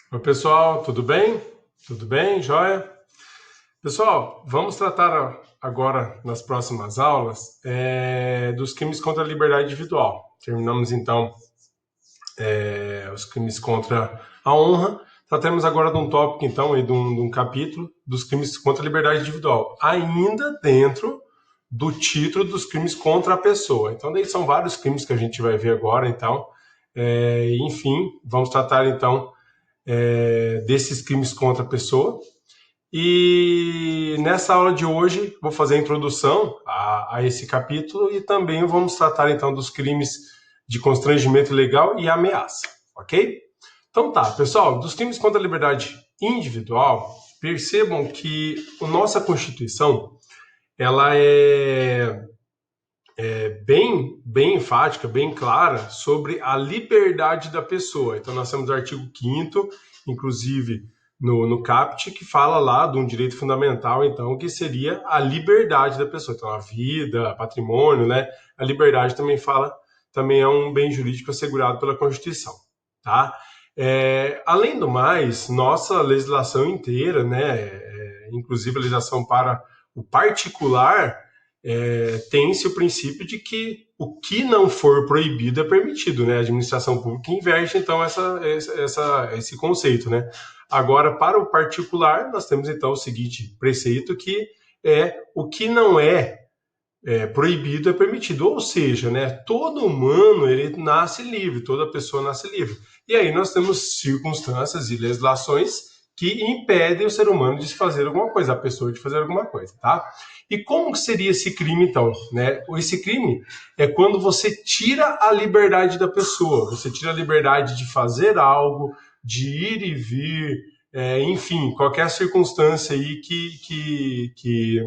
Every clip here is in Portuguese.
Oi, pessoal, tudo bem? Tudo bem, joia? Pessoal, vamos tratar agora, nas próximas aulas, dos crimes contra a liberdade individual. Terminamos, então, os crimes contra a honra. Tratamos agora de um tópico, então, e de um capítulo dos crimes contra a liberdade individual, ainda dentro do título dos crimes contra a pessoa. Então, daí são vários crimes que a gente vai ver agora, então. Enfim, vamos tratar, então, desses crimes contra a pessoa. E nessa aula de hoje vou fazer a introdução a esse capítulo e também vamos tratar então dos crimes de constrangimento ilegal e ameaça, ok? Então tá, pessoal, dos crimes contra a liberdade individual, percebam que a nossa Constituição ela é bem enfática, bem clara sobre a liberdade da pessoa. Então nós temos o artigo 5º, inclusive no CAPT, que fala lá de um direito fundamental, então, que seria a liberdade da pessoa. Então a vida, patrimônio, né? A liberdade também é um bem jurídico assegurado pela Constituição, tá? Além do mais, nossa legislação inteira, né, inclusive a legislação para o particular, tem-se o princípio de que o que não for proibido é permitido, né? A administração pública inverte, então, esse conceito, né? Agora, para o particular, nós temos, então, o seguinte preceito, que o que não é proibido é permitido, ou seja, né, todo humano ele nasce livre, toda pessoa nasce livre. E aí nós temos circunstâncias e legislações que impedem o ser humano de fazer alguma coisa, a pessoa de fazer alguma coisa, tá? E como seria esse crime, então? Né? Esse crime é quando você tira a liberdade da pessoa, você tira a liberdade de fazer algo, de ir e vir, enfim, qualquer circunstância aí que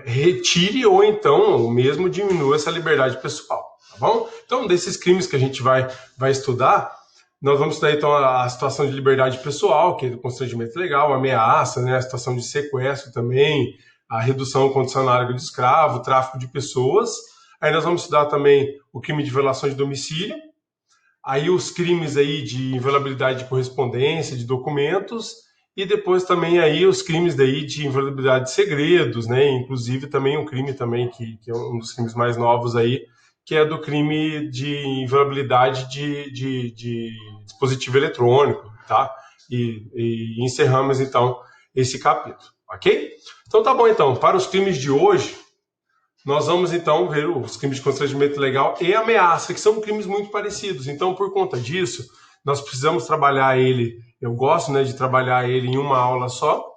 retire ou então mesmo diminua essa liberdade pessoal, tá bom? Então, desses crimes que a gente vai estudar, nós vamos estudar então a situação de liberdade pessoal, que é do constrangimento legal, a ameaça, né, a situação de sequestro também, a redução condicional de escravo, tráfico de pessoas. Aí nós vamos estudar também o crime de violação de domicílio, aí os crimes aí de inviolabilidade de correspondência, de documentos, e depois também aí os crimes daí de inviolabilidade de segredos, né? Inclusive também um crime também que é um dos crimes mais novos aí, que é do crime de inviolabilidade de dispositivo eletrônico, tá? E encerramos então esse capítulo, ok? Então tá bom então, para os crimes de hoje, nós vamos então ver os crimes de constrangimento legal e ameaça, que são crimes muito parecidos. Então, por conta disso, nós precisamos trabalhar ele, eu gosto, né, de trabalhar ele em uma aula só,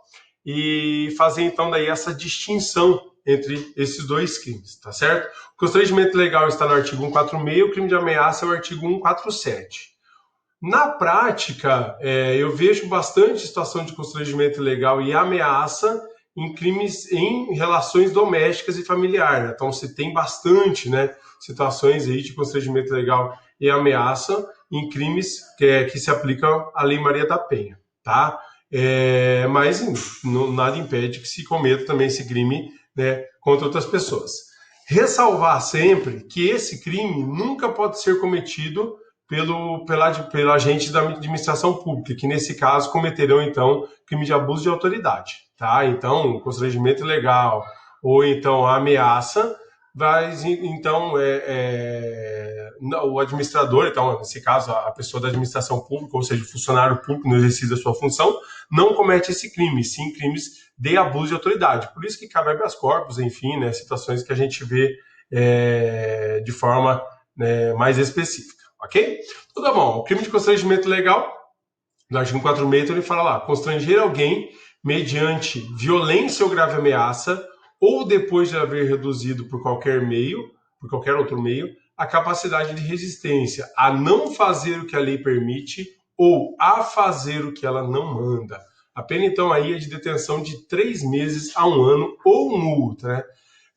e fazer então daí essa distinção entre esses dois crimes, tá certo? O constrangimento legal está no artigo 146, o crime de ameaça é o artigo 147. Na prática, eu vejo bastante situação de constrangimento ilegal e ameaça em crimes em relações domésticas e familiares. Né? Então, se tem bastante, né, situações aí de constrangimento ilegal e ameaça em crimes que se aplicam à Lei Maria da Penha, tá? Mas nada impede que se cometa também esse crime, né, contra outras pessoas. Ressalvar sempre que esse crime nunca pode ser cometido pelo agente da administração pública, que nesse caso cometerão, então, crime de abuso de autoridade, tá? Então, constrangimento ilegal ou então a ameaça, então, o administrador, então, nesse caso, a pessoa da administração pública, ou seja, o funcionário público no exercício da sua função, não comete esse crime, sim crimes de abuso de autoridade. Por isso que cabe habeas corpus, enfim, né, situações que a gente vê de forma, né, mais específica. Ok? Então tá bom. O crime de constrangimento legal, no artigo 146, ele fala lá: constranger alguém mediante violência ou grave ameaça, ou depois de haver reduzido por qualquer outro meio, a capacidade de resistência a não fazer o que a lei permite ou a fazer o que ela não manda. A pena, então, aí é de detenção de 3 meses a 1 ano ou multa, né?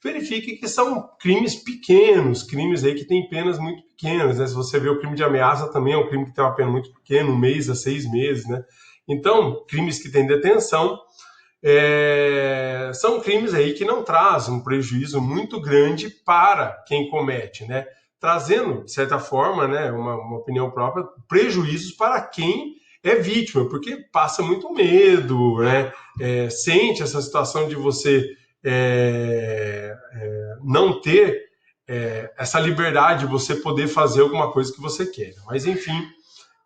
Verifique que são crimes pequenos, crimes aí que têm penas muito pequenas, né? Se você vê o crime de ameaça também é um crime que tem uma pena muito pequena, 1 mês a 6 meses, né? Então, crimes que têm detenção são crimes aí que não trazem um prejuízo muito grande para quem comete, né? trazendo, de certa forma, né, uma opinião própria, prejuízos para quem é vítima, porque passa muito medo, né, sente essa situação de você não ter essa liberdade de você poder fazer alguma coisa que você queira. Mas, enfim,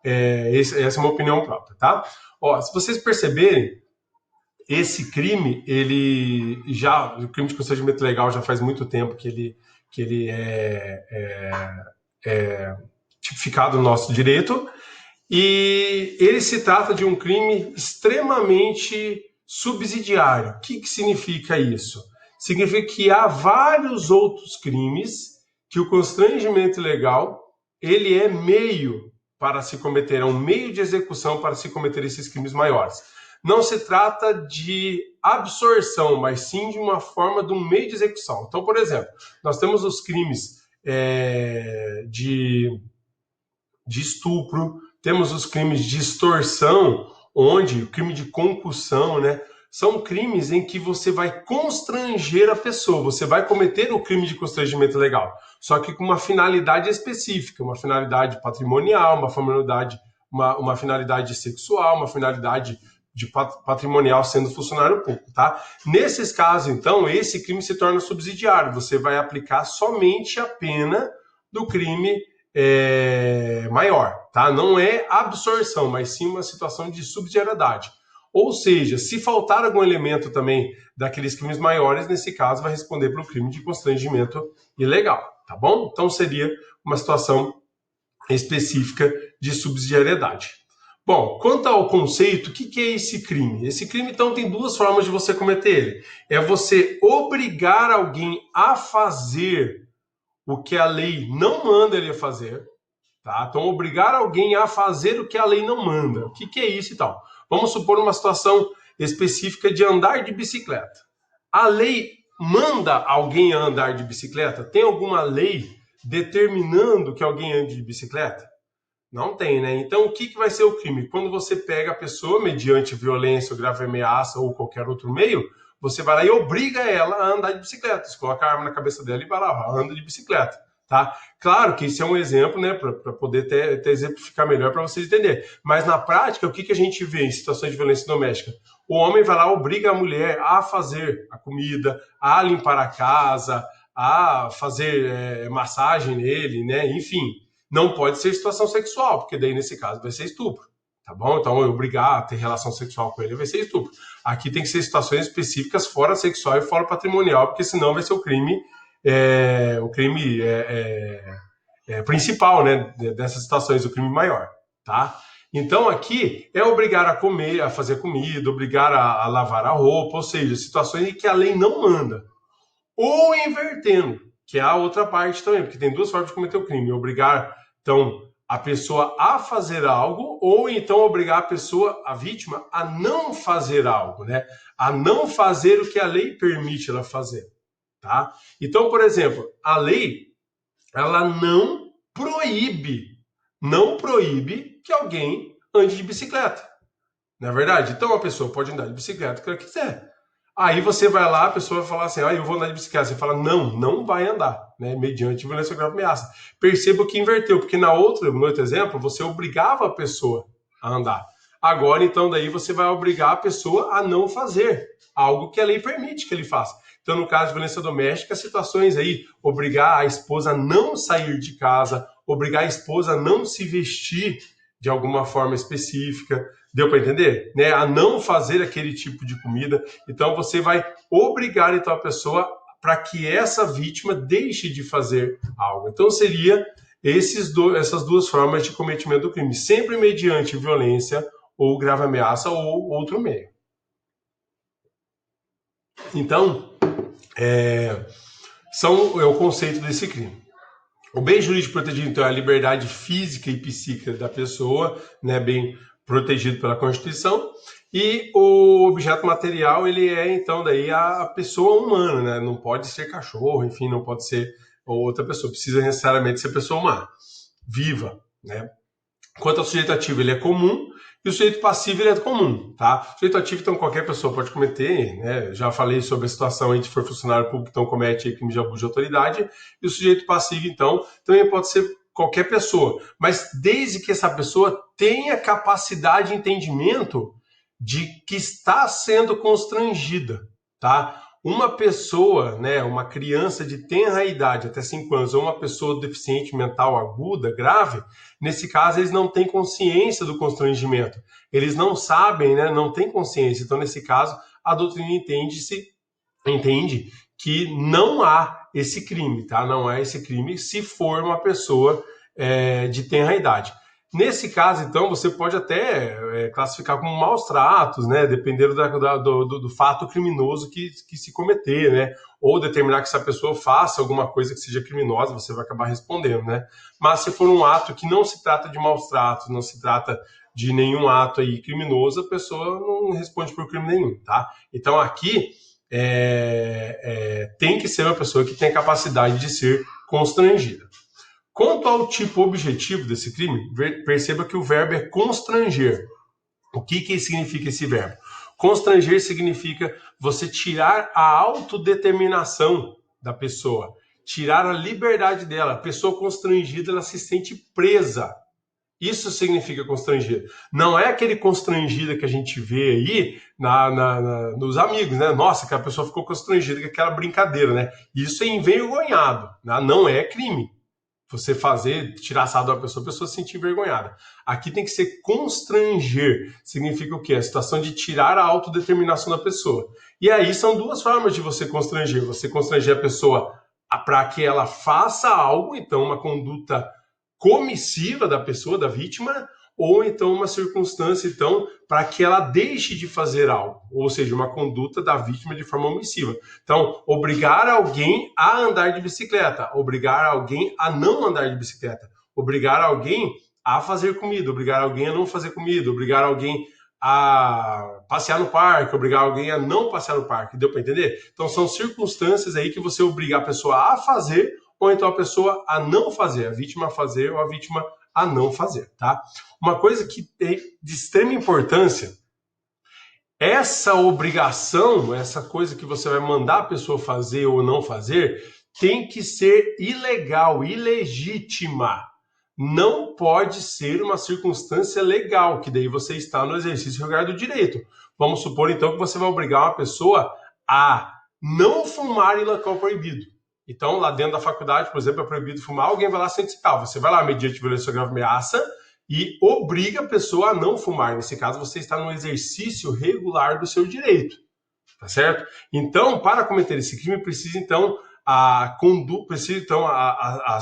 essa é uma opinião própria, tá? Ó, se vocês perceberem, esse crime, o crime de constrangimento legal já faz muito tempo que ele é tipificado no nosso direito, e ele se trata de um crime extremamente subsidiário. O que significa isso? Significa que há vários outros crimes que o constrangimento legal ele é meio para se cometer, é um meio de execução para se cometer esses crimes maiores. Não se trata de absorção, mas sim de uma forma de um meio de execução. Então, por exemplo, nós temos os crimes de estupro, temos os crimes de extorsão, onde o crime de concussão, né? São crimes em que você vai constranger a pessoa, você vai cometer o crime de constrangimento legal, só que com uma finalidade específica, uma finalidade patrimonial, uma finalidade sexual, uma finalidade de patrimonial sendo funcionário público, tá? Nesses casos, então, esse crime se torna subsidiário, você vai aplicar somente a pena do crime maior, tá? Não é absorção, mas sim uma situação de subsidiariedade. Ou seja, se faltar algum elemento também daqueles crimes maiores, nesse caso vai responder pelo crime de constrangimento ilegal, tá bom? Então seria uma situação específica de subsidiariedade. Bom, quanto ao conceito, o que é esse crime? Esse crime, então, tem duas formas de você cometer ele. É você obrigar alguém a fazer o que a lei não manda ele fazer, tá? Então, obrigar alguém a fazer o que a lei não manda. O que é isso e tal? Vamos supor uma situação específica de andar de bicicleta. A lei manda alguém a andar de bicicleta? Tem alguma lei determinando que alguém ande de bicicleta? Não tem, né? Então, o que vai ser o crime? Quando você pega a pessoa mediante violência ou grave ameaça ou qualquer outro meio, você vai lá e obriga ela a andar de bicicleta. Você coloca a arma na cabeça dela e vai lá, anda de bicicleta. Tá? Claro que isso é um exemplo, né, para poder até exemplificar melhor para vocês entenderem. Mas na prática, o que a gente vê em situações de violência doméstica? O homem vai lá, obriga a mulher a fazer a comida, a limpar a casa, a fazer massagem nele, né? Enfim, não pode ser situação sexual, porque daí nesse caso vai ser estupro. Tá bom? Então, eu obrigar a ter relação sexual com ele vai ser estupro. Aqui tem que ser situações específicas fora sexual e fora patrimonial, porque senão vai ser o crime principal, né, dessas situações, o crime maior, tá? Então aqui é obrigar a comer, a fazer comida, obrigar a lavar a roupa, ou seja, situações em que a lei não manda. Ou invertendo, que é a outra parte também, porque tem duas formas de cometer o crime: obrigar, então, a pessoa a fazer algo, ou então obrigar a pessoa, a vítima, a não fazer algo, né? A não fazer o que a lei permite ela fazer. Tá? Então, por exemplo, a lei ela não proíbe que alguém ande de bicicleta. Não é verdade? Então a pessoa pode andar de bicicleta que ela quiser. Aí você vai lá, a pessoa vai falar assim, eu vou andar de bicicleta. Você fala, não vai andar, né? Mediante violência grave ameaça. Perceba que inverteu, porque no outro exemplo, você obrigava a pessoa a andar. Agora, então, daí você vai obrigar a pessoa a não fazer algo que a lei permite que ele faça. Então, no caso de violência doméstica, situações aí, obrigar a esposa a não sair de casa, obrigar a esposa a não se vestir de alguma forma específica, deu para entender? Né? A não fazer aquele tipo de comida. Então, você vai obrigar então, a pessoa para que essa vítima deixe de fazer algo. Então, seria essas duas formas de cometimento do crime, sempre mediante violência ou grave ameaça ou outro meio. Então, é o conceito desse crime. O bem jurídico protegido, então, é a liberdade física e psíquica da pessoa, né, bem protegido pela Constituição, e o objeto material, ele é, então, daí a pessoa humana, né, não pode ser cachorro, enfim, não pode ser outra pessoa, precisa necessariamente ser pessoa humana, viva, né. Quanto ao sujeito ativo, ele é comum, e o sujeito passivo, ele é comum, tá? O sujeito ativo, então, qualquer pessoa pode cometer, né? Já falei sobre a situação em que for funcionário público, então comete crime de abuso de autoridade, e o sujeito passivo, então, também pode ser qualquer pessoa, mas desde que essa pessoa tenha capacidade de entendimento de que está sendo constrangida, tá? Uma pessoa, né, uma criança de tenra idade, até 5 anos, ou uma pessoa deficiente mental aguda, grave, nesse caso eles não têm consciência do constrangimento. Eles não sabem, né, não têm consciência. Então, nesse caso, a doutrina entende que não há esse crime, tá? Não há esse crime se for uma pessoa de tenra idade. Nesse caso, então, você pode até classificar como maus tratos, né? Dependendo do fato criminoso que se cometer, né? Ou determinar que essa pessoa faça alguma coisa que seja criminosa, você vai acabar respondendo, né? Mas se for um ato que não se trata de maus tratos, não se trata de nenhum ato aí criminoso, a pessoa não responde por crime nenhum, tá? Então, aqui tem que ser uma pessoa que tem a capacidade de ser constrangida. Quanto ao tipo objetivo desse crime, perceba que o verbo é constranger. O que significa esse verbo? Constranger significa você tirar a autodeterminação da pessoa, tirar a liberdade dela. A pessoa constrangida, ela se sente presa. Isso significa constranger. Não é aquele constrangido que a gente vê aí nos amigos, né? Nossa, que a pessoa ficou constrangida com aquela brincadeira, né? Isso é envergonhado, né? Não é crime. Você tirar sarro da pessoa, a pessoa se sentir envergonhada. Aqui tem que ser constranger. Significa o quê? A situação de tirar a autodeterminação da pessoa. E aí são duas formas de você constranger. Você constranger a pessoa para que ela faça algo, então uma conduta comissiva da pessoa, da vítima, ou então uma circunstância, então, para que ela deixe de fazer algo, ou seja, uma conduta da vítima de forma omissiva. Então, obrigar alguém a andar de bicicleta, obrigar alguém a não andar de bicicleta, obrigar alguém a fazer comida, obrigar alguém a não fazer comida, obrigar alguém a passear no parque, obrigar alguém a não passear no parque, deu para entender? Então, são circunstâncias aí que você obriga a pessoa a fazer, ou então a pessoa a não fazer, a vítima a fazer ou a vítima a não fazer, tá? Uma coisa que tem de extrema importância, essa obrigação, essa coisa que você vai mandar a pessoa fazer ou não fazer, tem que ser ilegal, ilegítima. Não pode ser uma circunstância legal, que daí você está no exercício regular do direito. Vamos supor, então, que você vai obrigar uma pessoa a não fumar em local proibido. Então, lá dentro da faculdade, por exemplo, é proibido fumar, alguém vai lá sem citar. Você vai lá, mediante violência ou grave ameaça, e obriga a pessoa a não fumar. Nesse caso, você está no exercício regular do seu direito, tá certo? Então, para cometer esse crime, precisa, então, a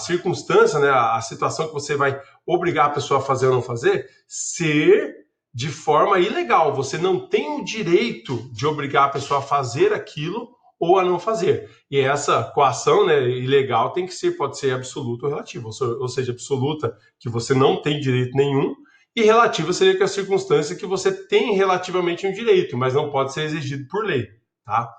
circunstância, né, a situação que você vai obrigar a pessoa a fazer ou não fazer, ser de forma ilegal. Você não tem o direito de obrigar a pessoa a fazer aquilo ou a não fazer. E essa coação, né, ilegal tem que ser, pode ser absoluta ou relativa, ou seja, absoluta, que você não tem direito nenhum, e relativa seria que a circunstância que você tem relativamente um direito, mas não pode ser exigido por lei, tá?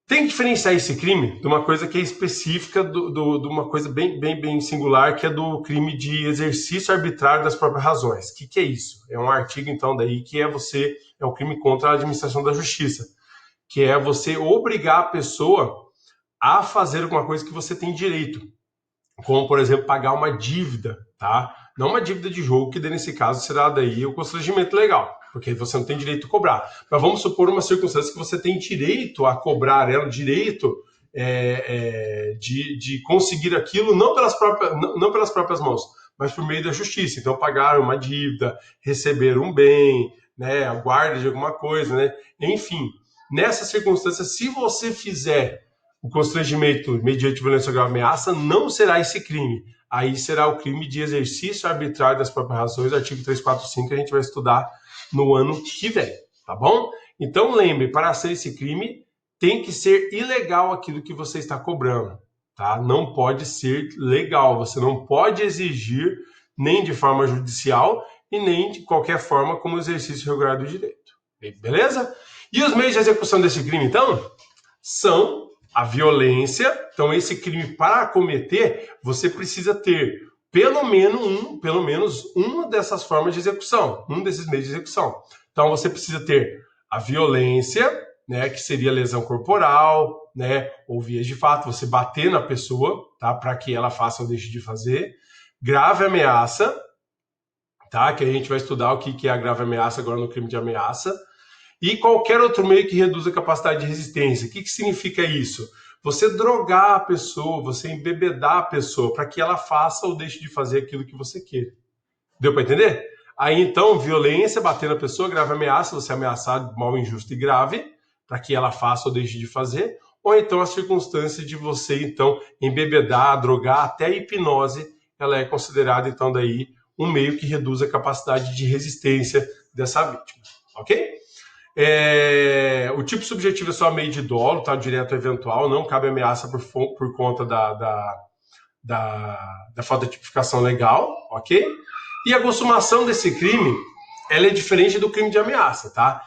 Tem que diferenciar esse crime de uma coisa que é específica, de uma coisa bem singular, que é do crime de exercício arbitrário das próprias razões. O que é isso? É um artigo, então, daí que é um crime contra a administração da justiça, que é você obrigar a pessoa a fazer alguma coisa que você tem direito, como, por exemplo, pagar uma dívida, tá? Não uma dívida de jogo, que nesse caso será daí o constrangimento legal, porque você não tem direito a cobrar. Mas vamos supor uma circunstância que você tem direito a cobrar ela, direito de conseguir aquilo, não pelas próprias mãos, mas por meio da justiça. Então, pagar uma dívida, receber um bem, né, a guarda de alguma coisa, né? Enfim, nessa circunstância, se você fizer o constrangimento mediante violência ou grave ameaça, não será esse crime. Aí será o crime de exercício arbitrário das próprias razões, artigo 345, que a gente vai estudar no ano que vem, tá bom? Então lembre, para ser esse crime, tem que ser ilegal aquilo que você está cobrando, tá? Não pode ser legal, você não pode exigir nem de forma judicial e nem de qualquer forma como exercício regular do direito. Beleza? E os meios de execução desse crime, então, são a violência. Então, esse crime, para cometer, você precisa ter pelo menos uma dessas formas de execução, um desses meios de execução. Então você precisa ter a violência, né, que seria lesão corporal, né, ou vias de fato, você bater na pessoa, tá, para que ela faça ou deixe de fazer. Grave ameaça, tá, que a gente vai estudar o que é a grave ameaça agora no crime de ameaça. E qualquer outro meio que reduza a capacidade de resistência. O que significa isso? Você drogar a pessoa, você embebedar a pessoa para que ela faça ou deixe de fazer aquilo que você quer. Deu para entender? Aí então, violência, bater na pessoa, grave ameaça, você ameaçar de mal, injusto e grave, para que ela faça ou deixe de fazer. Ou então a circunstância de você, então, embebedar, drogar, até a hipnose, ela é considerada, então, daí, um meio que reduz a capacidade de resistência dessa vítima. Ok? O tipo subjetivo é só meio de dolo, tá? Direto ou eventual, não cabe ameaça por conta da falta de tipificação legal, ok? E a consumação desse crime, ela é diferente do crime de ameaça, tá?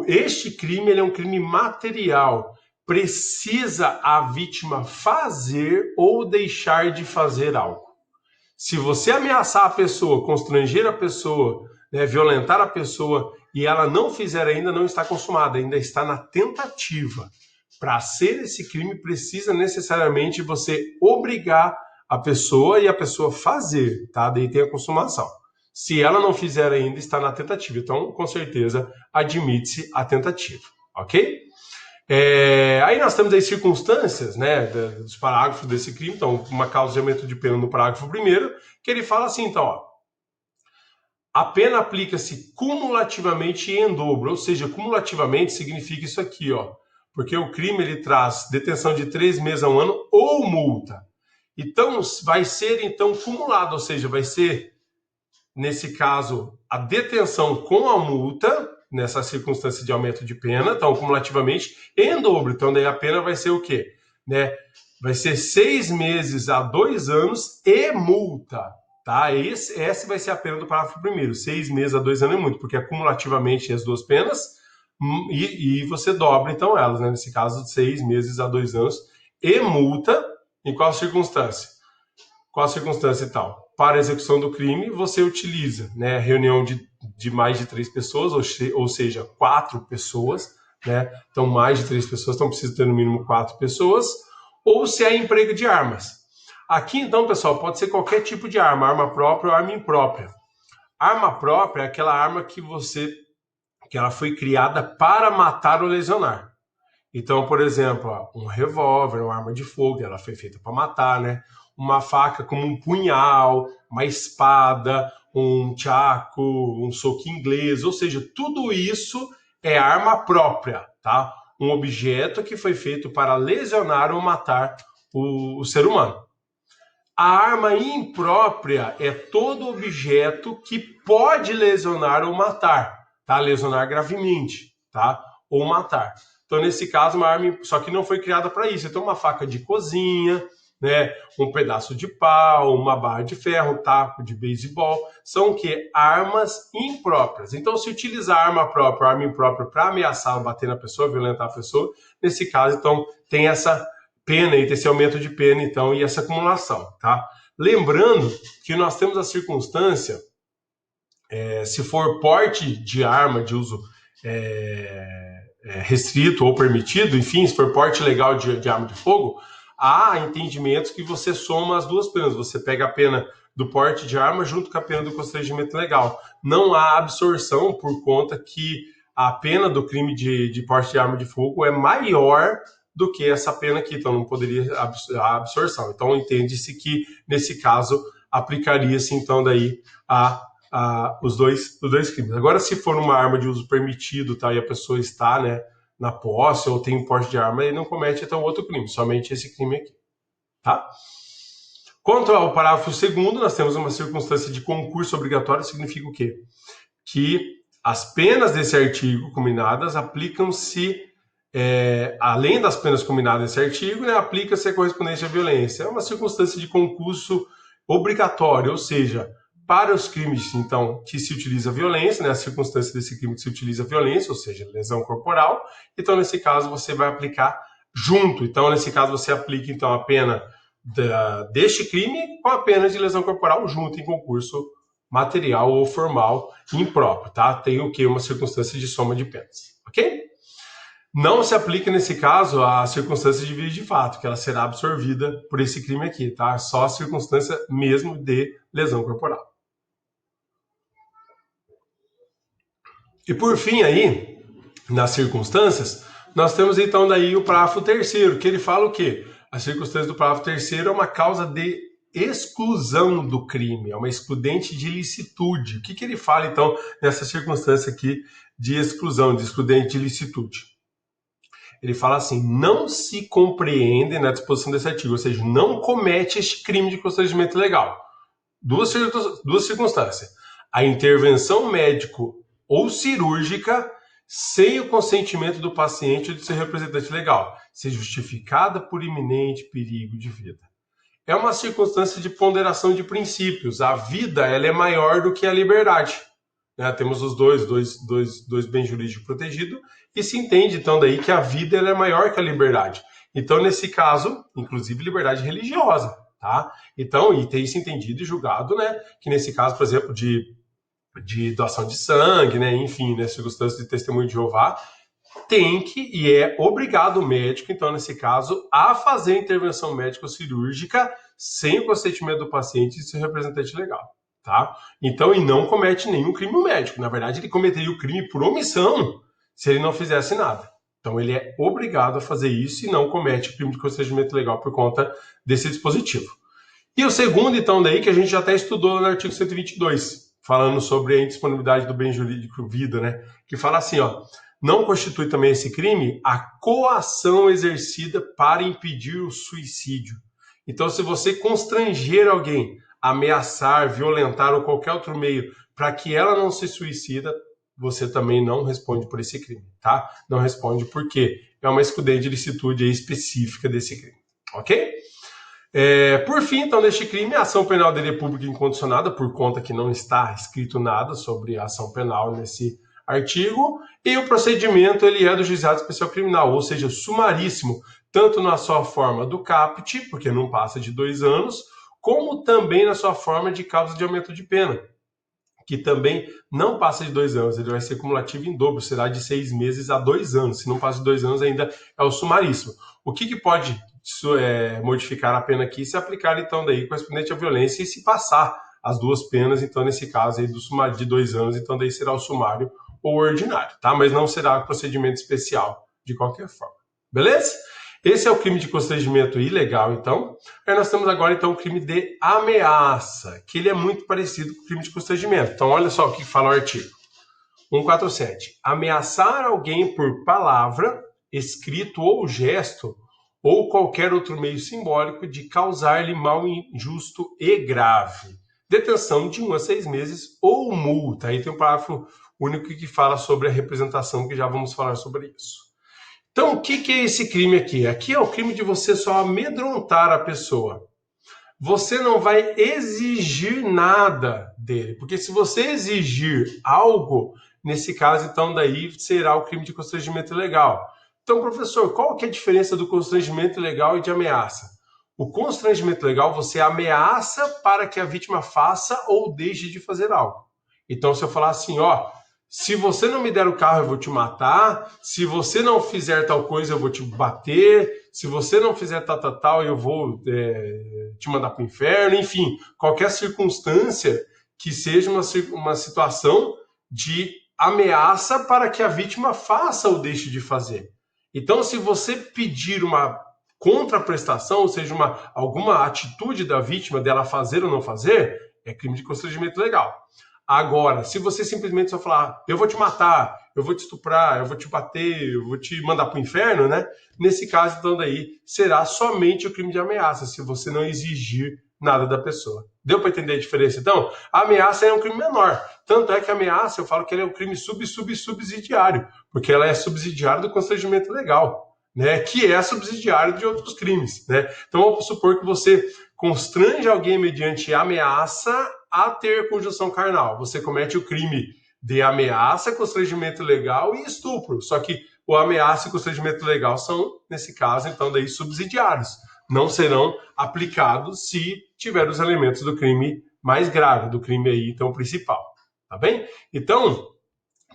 Este crime, ele é um crime material. Precisa a vítima fazer ou deixar de fazer algo. Se você ameaçar a pessoa, constranger a pessoa, né, violentar a pessoa e ela não fizer ainda, não está consumada, ainda está na tentativa. Para ser esse crime, precisa necessariamente você obrigar a pessoa e a pessoa fazer, tá? Daí tem a consumação. Se ela não fizer ainda, está na tentativa. Então, com certeza, admite-se a tentativa, ok? Aí nós temos as circunstâncias, né, dos parágrafos desse crime. Então, uma causa de aumento de pena no parágrafo 1º, que ele fala assim, então, ó, a pena aplica-se cumulativamente e em dobro, ou seja, cumulativamente significa isso aqui, ó, porque o crime ele traz detenção de 3 meses a 1 ano ou multa. Então, vai ser então cumulado, ou seja, vai ser, nesse caso, a detenção com a multa, nessa circunstância de aumento de pena, então, cumulativamente, em dobro. Então, daí a pena vai ser o quê? Né? Vai ser 6 meses a 2 anos e multa. Tá? Essa vai ser a pena do parágrafo 1º. 6 meses a 2 anos é muito, porque é cumulativamente as duas penas e você dobra, então, elas. Né? Nesse caso, 6 meses a 2 anos e multa. Em qual circunstância? Qual a circunstância e tal? Para a execução do crime, você utiliza, né, reunião de mais de 3 pessoas, ou seja, 4 pessoas, né? Então, mais de 3 pessoas, então precisa ter no mínimo 4 pessoas, ou se é emprego de armas. Aqui, então, pessoal, pode ser qualquer tipo de arma, arma própria ou arma imprópria. Arma própria é aquela arma que ela foi criada para matar ou lesionar. Então, por exemplo, um revólver, uma arma de fogo, ela foi feita para matar, né? Uma faca como um punhal, uma espada, um tchaco, um soco inglês, ou seja, tudo isso é arma própria, tá? Um objeto que foi feito para lesionar ou matar o ser humano. A arma imprópria é todo objeto que pode lesionar ou matar, tá? Lesionar gravemente, tá? Ou matar. Então, nesse caso, uma arma, só que não foi criada para isso. Então, uma faca de cozinha, né? Um pedaço de pau, uma barra de ferro, um taco de beisebol, são o quê? Armas impróprias. Então, se utilizar arma própria, arma imprópria para ameaçar, bater na pessoa, violentar a pessoa, nesse caso, então, tem essa pena e esse aumento de pena, então, e essa acumulação, tá? Lembrando que nós temos a circunstância, se for porte de arma de uso restrito ou permitido, enfim, se for porte legal de arma de fogo, há entendimentos que você soma as duas penas, você pega a pena do porte de arma junto com a pena do constrangimento legal. Não há absorção por conta que a pena do crime de porte de arma de fogo é maior do que essa pena aqui, então não poderia a absorção. Então entende-se que nesse caso aplicaria-se então daí os dois crimes. Agora, se for uma arma de uso permitido, tá, e a pessoa está, né, na posse ou tem um porte de arma, ele não comete então outro crime, somente esse crime aqui, tá? Quanto ao parágrafo 2º, nós temos uma circunstância de concurso obrigatório, significa o quê? Que as penas desse artigo combinadas aplicam-se além das penas combinadas nesse artigo, né, aplica-se a correspondência à violência. É uma circunstância de concurso obrigatório, ou seja, para os crimes, então, que se utiliza violência, né, a circunstância desse crime que se utiliza violência, ou seja, lesão corporal, então, nesse caso, você vai aplicar junto. Então, nesse caso, você aplica, então, a pena deste crime com a pena de lesão corporal junto em concurso material ou formal impróprio, tá? Tem o que? Uma circunstância de soma de penas, ok? Não se aplica nesse caso a circunstância de via de fato, que ela será absorvida por esse crime aqui, tá? Só a circunstância mesmo de lesão corporal. E por fim aí, nas circunstâncias, nós temos então daí o parágrafo 3º, que ele fala o quê? A circunstância do parágrafo 3º é uma causa de exclusão do crime, é uma excludente de ilicitude. O que ele fala então nessa circunstância aqui de exclusão, de excludente de ilicitude? Ele fala assim, não se compreende na disposição desse artigo, ou seja, não comete este crime de constrangimento ilegal. Duas circunstâncias. A intervenção médico ou cirúrgica sem o consentimento do paciente ou de seu representante legal, se justificada por iminente perigo de vida. É uma circunstância de ponderação de princípios. A vida ela é maior do que a liberdade. Temos os dois bens jurídicos protegidos e se entende, então, daí que a vida ela é maior que a liberdade. Então, nesse caso, inclusive liberdade religiosa, tá? Então, e tem se entendido e julgado, né, que nesse caso, por exemplo, de doação de sangue, né, enfim, né, circunstâncias de testemunho de Jeová, tem que e é obrigado o médico, então, nesse caso, a fazer intervenção médico-cirúrgica sem o consentimento do paciente e seu representante legal. Tá? Então, e não comete nenhum crime médico. Na verdade, ele cometeria o crime por omissão se ele não fizesse nada. Então, ele é obrigado a fazer isso e não comete o crime de constrangimento legal por conta desse dispositivo. E o segundo, então, daí, que a gente já até estudou no artigo 122, falando sobre a indisponibilidade do bem jurídico vida, né? Que fala assim, ó, não constitui também esse crime a coação exercida para impedir o suicídio. Então, se você constranger alguém, ameaçar, violentar ou qualquer outro meio para que ela não se suicida, você também não responde por esse crime, tá? Não responde porque é uma excludente de licitude específica desse crime, ok? Por fim, então, deste crime, a ação penal dele é pública e incondicionada, por conta que não está escrito nada sobre a ação penal nesse artigo, e o procedimento ele é do Juizado Especial Criminal, ou seja, sumaríssimo, tanto na sua forma do caput, porque não passa de 2 anos, como também na sua forma de causa de aumento de pena, que também não passa de 2 anos, ele vai ser cumulativo em dobro, será de 6 meses a 2 anos, se não passa de 2 anos ainda é o sumaríssimo. O que pode modificar a pena aqui se aplicar então daí correspondente à violência e se passar as duas penas, então nesse caso aí do sumário de 2 anos, então daí será o sumário ou ordinário, tá? Mas não será procedimento especial de qualquer forma, beleza? Esse é o crime de constrangimento ilegal, então. Aí nós temos agora, então, o crime de ameaça, que ele é muito parecido com o crime de constrangimento. Então, olha só o que fala o artigo 147. Ameaçar alguém por palavra, escrito ou gesto, ou qualquer outro meio simbólico de causar-lhe mal injusto e grave. Detenção de 1 a 6 meses ou multa. Aí tem um parágrafo único que fala sobre a representação, que já vamos falar sobre isso. Então, o que é esse crime aqui? Aqui é o crime de você só amedrontar a pessoa. Você não vai exigir nada dele, porque se você exigir algo, nesse caso, então, daí será o crime de constrangimento ilegal. Então, professor, qual que é a diferença do constrangimento ilegal e de ameaça? O constrangimento legal, você ameaça para que a vítima faça ou deixe de fazer algo. Então, se eu falar assim, ó, se você não me der o carro, eu vou te matar. Se você não fizer tal coisa, eu vou te bater. Se você não fizer tal, eu vou te mandar para o inferno. Enfim, qualquer circunstância que seja uma situação de ameaça para que a vítima faça ou deixe de fazer. Então, se você pedir uma contraprestação, ou seja, alguma atitude da vítima dela fazer ou não fazer, é crime de constrangimento legal. Agora, se você simplesmente só falar, eu vou te matar, eu vou te estuprar, eu vou te bater, eu vou te mandar para o inferno, né? Nesse caso, então, daí, será somente o crime de ameaça, se você não exigir nada da pessoa. Deu para entender a diferença? Então, a ameaça é um crime menor. Tanto é que a ameaça, eu falo que ela é um crime subsidiário, porque ela é subsidiária do constrangimento legal, né? Que é subsidiário de outros crimes, né? Então, vamos supor que você constrange alguém mediante ameaça a ter conjunção carnal. Você comete o crime de ameaça, constrangimento legal e estupro. Só que o ameaça e constrangimento legal são, nesse caso, então, daí subsidiários. não serão aplicados se tiver os elementos do crime mais grave, do crime aí, então, principal. Tá bem? Então,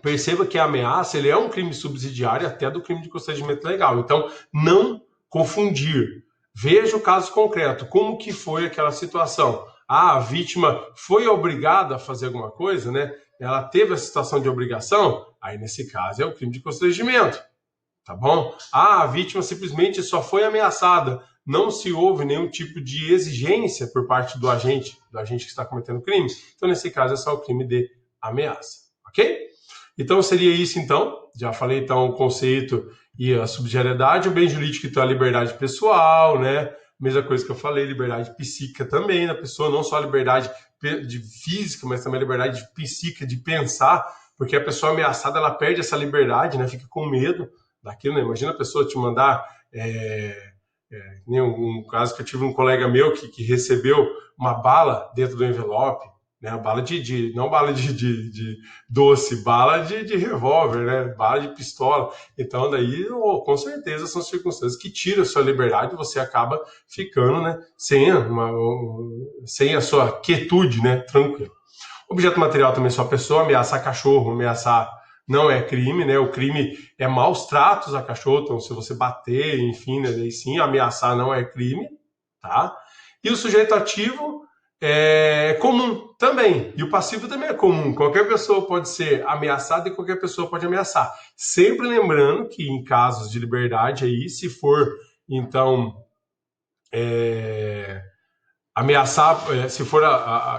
perceba que a ameaça ele é um crime subsidiário até do crime de constrangimento legal. Então, não confundir. Veja o caso concreto. Como que foi aquela situação? A vítima foi obrigada a fazer alguma coisa, né? Ela teve a situação de obrigação, aí nesse caso é o crime de constrangimento. Tá bom? A vítima simplesmente só foi ameaçada. Não se houve nenhum tipo de exigência por parte do agente que está cometendo o crime. Então, nesse caso, é só o crime de ameaça. Ok? Então, seria isso, então. Já falei, então, o conceito e a subsidiariedade. O bem jurídico, então, a liberdade pessoal, né? Mesma coisa que eu falei, liberdade psíquica também da pessoa, não só a liberdade de física, mas também a liberdade psíquica de pensar, porque a pessoa ameaçada, ela perde essa liberdade, né? Fica com medo daquilo, né? Imagina a pessoa te mandar... um caso que eu tive um colega meu que recebeu uma bala dentro do envelope, né? Bala não bala de doce, bala de revólver, né? Bala de pistola. Então, daí, com certeza, são circunstâncias que tiram a sua liberdade e você acaba ficando, né? Sem a sua quietude, né? Tranquilo. Objeto material também, só a pessoa ameaçar cachorro, ameaçar não é crime, né? O crime é maus tratos a cachorro, então se você bater, enfim, né? Daí sim, ameaçar não é crime, tá? E o sujeito ativo é comum também, e o passivo também é comum. Qualquer pessoa pode ser ameaçada e qualquer pessoa pode ameaçar. Sempre lembrando que em casos de liberdade aí, se for, então, ameaçar, se for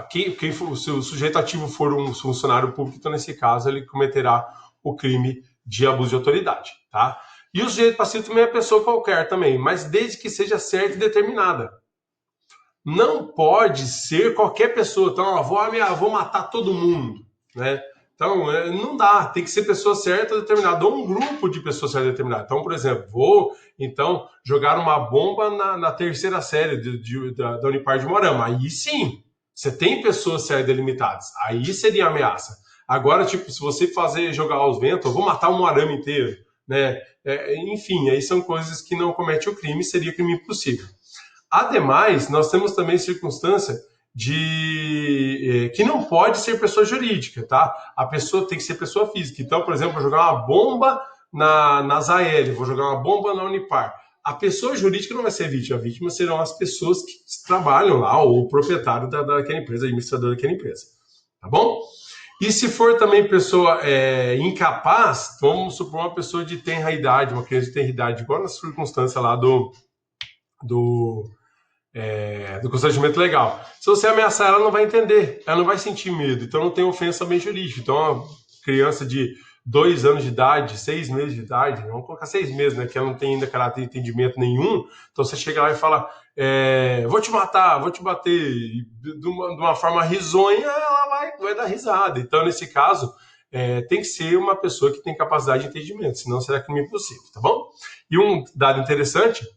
quem for, se o sujeito ativo for um funcionário público, então nesse caso ele cometerá o crime de abuso de autoridade, tá? E o sujeito passivo também é pessoa qualquer também, mas desde que seja certa e determinada. Não pode ser qualquer pessoa, então vou matar todo mundo, né? Então, não dá, tem que ser pessoa certa, determinada, ou um grupo de pessoas certas determinadas. Então, por exemplo, vou, então, jogar uma bomba na terceira série da Unipar de Moarama. Aí sim, você tem pessoas certas delimitadas. Aí seria ameaça. Agora, tipo, se você jogar aos ventos, eu vou matar o Moarama inteiro, né? Enfim, aí são coisas que não comete o crime, seria crime impossível. Ademais, nós temos também circunstância que não pode ser pessoa jurídica, tá? A pessoa tem que ser pessoa física. Então, por exemplo, vou jogar uma bomba na ZAEL, vou jogar uma bomba na Unipar. A pessoa jurídica não vai ser vítima, a vítima serão as pessoas que trabalham lá, ou o proprietário daquela empresa, administrador daquela empresa. Tá bom? E se for também pessoa incapaz, vamos supor uma pessoa de tenra idade, uma criança de tenra idade, igual na circunstância lá do constrangimento legal. Se você ameaçar, ela não vai entender, ela não vai sentir medo, então não tem ofensa bem jurídica. Então, uma criança de 2 anos de idade, 6 meses de idade, vamos colocar 6 meses, né, que ela não tem ainda caráter de entendimento nenhum, então você chega lá e fala, vou te matar, vou te bater, de uma forma risonha, ela vai dar risada. Então, nesse caso, tem que ser uma pessoa que tem capacidade de entendimento, senão será crime impossível, tá bom? E um dado interessante,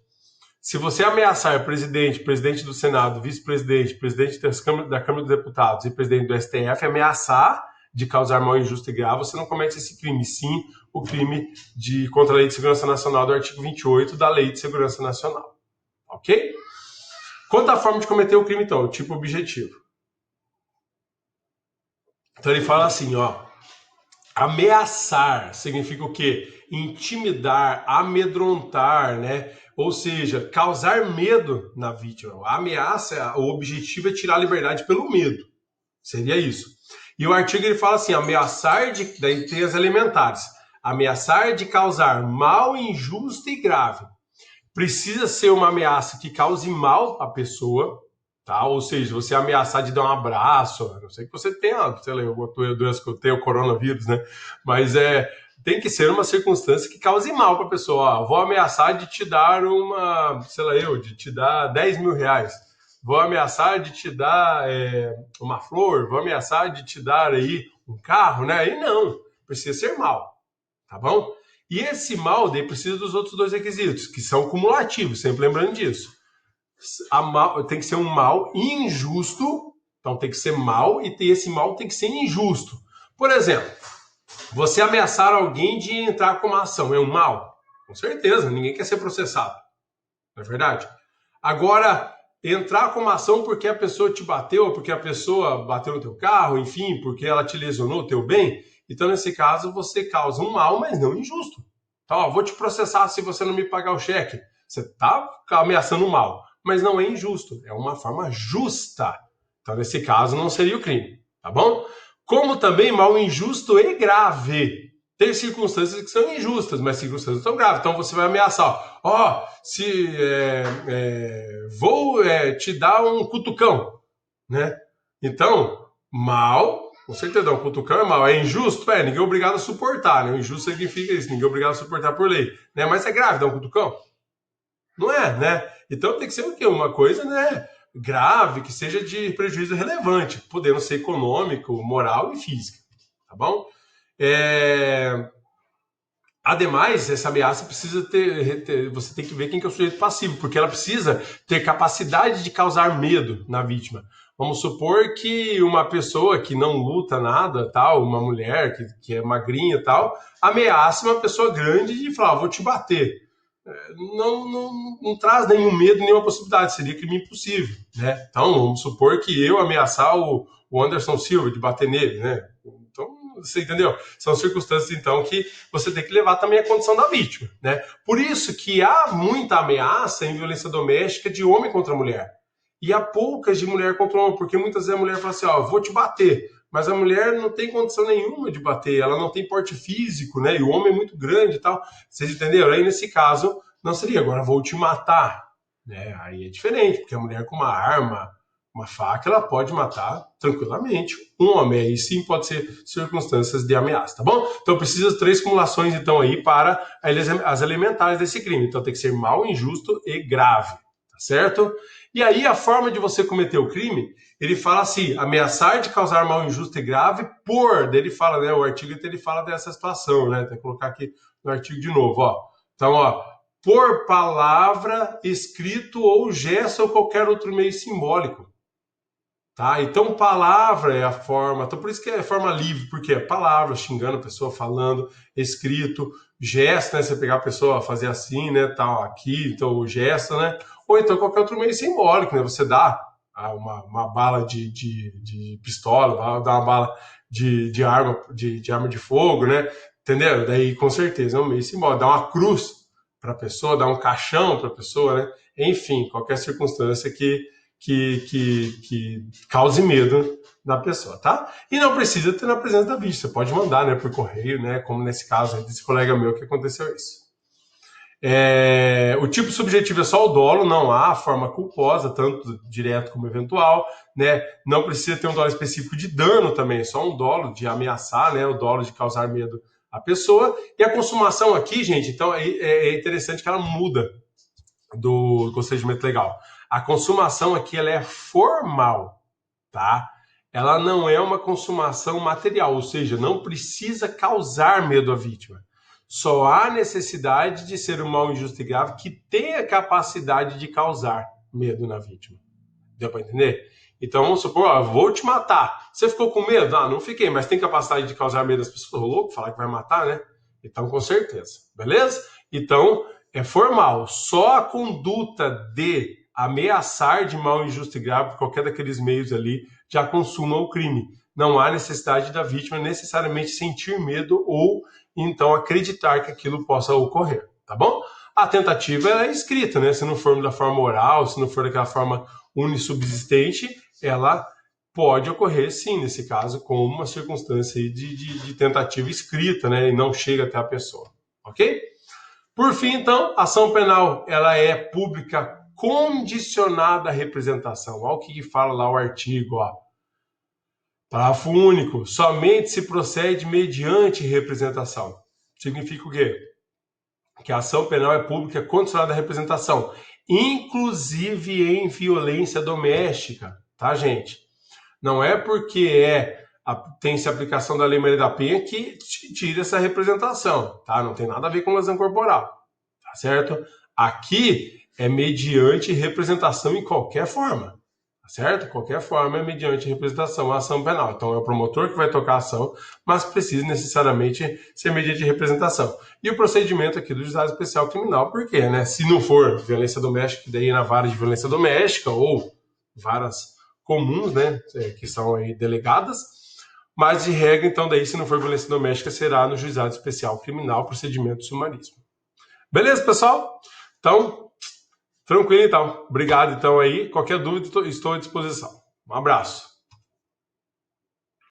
se você ameaçar presidente do Senado, vice-presidente, presidente da Câmara dos Deputados e presidente do STF, ameaçar de causar mal injusto e grave, você não comete esse crime, sim o crime contra a Lei de Segurança Nacional do artigo 28 da Lei de Segurança Nacional. Ok? Quanto à forma de cometer o crime, então, o tipo objetivo. Então ele fala assim, ó, ameaçar significa o quê? Intimidar, amedrontar, né? Ou seja, causar medo na vítima. A ameaça, o objetivo é tirar a liberdade pelo medo. Seria isso. E o artigo ele fala assim, ameaçar daí tem as elementares. Ameaçar de causar mal injusto e grave. Precisa ser uma ameaça que cause mal à pessoa, tá? Ou seja, você ameaçar de dar um abraço, a não sei que você tenha, sei lá, alguma doença que eu tenho, o coronavírus, né? Mas tem que ser uma circunstância que cause mal para a pessoa. Vou ameaçar de te dar de te dar 10 mil reais. Vou ameaçar de te dar uma flor, vou ameaçar de te dar aí um carro, né? Aí não, precisa ser mal, tá bom? E esse mal daí precisa dos outros dois requisitos, que são cumulativos, sempre lembrando disso. Tem que ser um mal injusto, então tem que ser mal, e esse mal tem que ser injusto. Por exemplo, você ameaçar alguém de entrar com uma ação é um mal? Com certeza, ninguém quer ser processado, não é verdade? Agora, entrar com uma ação porque a pessoa te bateu, ou porque a pessoa bateu no teu carro, enfim, porque ela te lesionou o teu bem, então nesse caso você causa um mal, mas não injusto. Então, ó, vou te processar se você não me pagar o cheque. Você está ameaçando o mal, mas não é injusto, é uma forma justa. Então, nesse caso, não seria o crime, tá bom? Como também mal injusto e grave. Tem circunstâncias que são injustas, mas circunstâncias são graves. Então você vai ameaçar, ó, se vou te dar um cutucão, né? Então, mal, com certeza, dar um cutucão é mal. É injusto? Ninguém é obrigado a suportar, né? O injusto significa isso, ninguém é obrigado a suportar por lei, né? Mas é grave dar um cutucão? Não é, né? Então tem que ser o quê? Uma coisa, né, grave, que seja de prejuízo relevante, podendo ser econômico, moral e físico, tá bom? Ademais, essa ameaça precisa você tem que ver quem que é o sujeito passivo, porque ela precisa ter capacidade de causar medo na vítima. Vamos supor que uma pessoa que não luta nada, tal, uma mulher que é magrinha e tal, ameace uma pessoa grande de falar, vou te bater. Não traz nenhum medo, nenhuma possibilidade, seria crime impossível, né? Então, vamos supor que eu ameaçar o Anderson Silva de bater nele, né? Então, você entendeu? São circunstâncias, então, que você tem que levar também a condição da vítima, né? Por isso que há muita ameaça em violência doméstica de homem contra mulher. E há poucas de mulher contra homem, porque muitas vezes a mulher fala assim, ó, vou te bater. Mas a mulher não tem condição nenhuma de bater, ela não tem porte físico, né? E o homem é muito grande e tal. Vocês entenderam? Aí, nesse caso, não seria agora, vou te matar, né? Aí é diferente, porque a mulher com uma arma, uma faca, ela pode matar tranquilamente um homem. Aí sim pode ser circunstâncias de ameaça, tá bom? Então precisa 3 simulações então aí para as elementares desse crime. Então tem que ser mal, injusto e grave, tá certo? E aí a forma de você cometer o crime, ele fala assim, ameaçar de causar mal, injusto e grave por, daí ele fala, né, o artigo ele fala dessa situação, né? Tem que colocar aqui no artigo de novo, ó. Então, ó, por palavra, escrito ou gesto ou qualquer outro meio simbólico. Tá? Então, palavra é a forma, então por isso que é forma livre, porque é palavra, xingando a pessoa, falando, escrito, gesto, né? Você pegar a pessoa, fazer assim, né? Tal, aqui, então o gesto, né? Ou então qualquer outro meio simbólico, né? Você dá uma bala de pistola, dá uma bala de arma de fogo, né? Entendeu? Daí, com certeza, é um meio simbólico. Dá uma cruz para a pessoa, dá um caixão para a pessoa, né? Enfim, qualquer circunstância que cause medo da pessoa, tá? E não precisa ter na presença da vítima, você pode mandar, né, por correio, né, como nesse caso desse colega meu que aconteceu isso. O tipo subjetivo é só o dolo, não há forma culposa, tanto direto como eventual, né? Não precisa ter um dolo específico de dano também, só um dolo de ameaçar, né? O dolo de causar medo à pessoa. E a consumação aqui, gente, então é interessante que ela muda do procedimento legal. A consumação aqui ela é formal, tá? Ela não é uma consumação material, ou seja, não precisa causar medo à vítima. Só há necessidade de ser um mal injusto e grave que tenha capacidade de causar medo na vítima. Deu para entender? Então vamos supor, ó, vou te matar. Você ficou com medo? Ah, não fiquei, mas tem capacidade de causar medo às pessoas. Louco, falar que vai matar, né? Então, com certeza. Beleza? Então, é formal. Só a conduta de ameaçar de mal injusto e grave por qualquer daqueles meios ali já consuma o crime. Não há necessidade da vítima necessariamente sentir medo ou então acreditar que aquilo possa ocorrer, tá bom? A tentativa é escrita, né? Se não for da forma oral, se não for daquela forma unissubsistente, ela pode ocorrer, sim, nesse caso, com uma circunstância de tentativa escrita, né? E não chega até a pessoa, ok? Por fim, então, a ação penal, ela é pública condicionada à representação. Olha o que fala lá o artigo, ó. Parágrafo único. Somente se procede mediante representação. Significa o quê? Que a ação penal é pública condicionada à representação, inclusive em violência doméstica, tá, gente? Não é porque tem-se aplicação da Lei Maria da Penha que tira essa representação, tá? Não tem nada a ver com lesão corporal, tá certo? Aqui é mediante representação em qualquer forma, certo? Qualquer forma é mediante representação a ação penal. Então, é o promotor que vai tocar a ação, mas precisa necessariamente ser mediante representação. E o procedimento aqui do Juizado Especial Criminal, por quê, né? Se não for violência doméstica, daí na vara de violência doméstica ou varas comuns, né, que são aí delegadas, mas de regra, então, daí, se não for violência doméstica, será no Juizado Especial Criminal, procedimento de sumarismo. Beleza, pessoal? Então, tranquilo, então. Obrigado, então, aí. Qualquer dúvida, estou à disposição. Um abraço.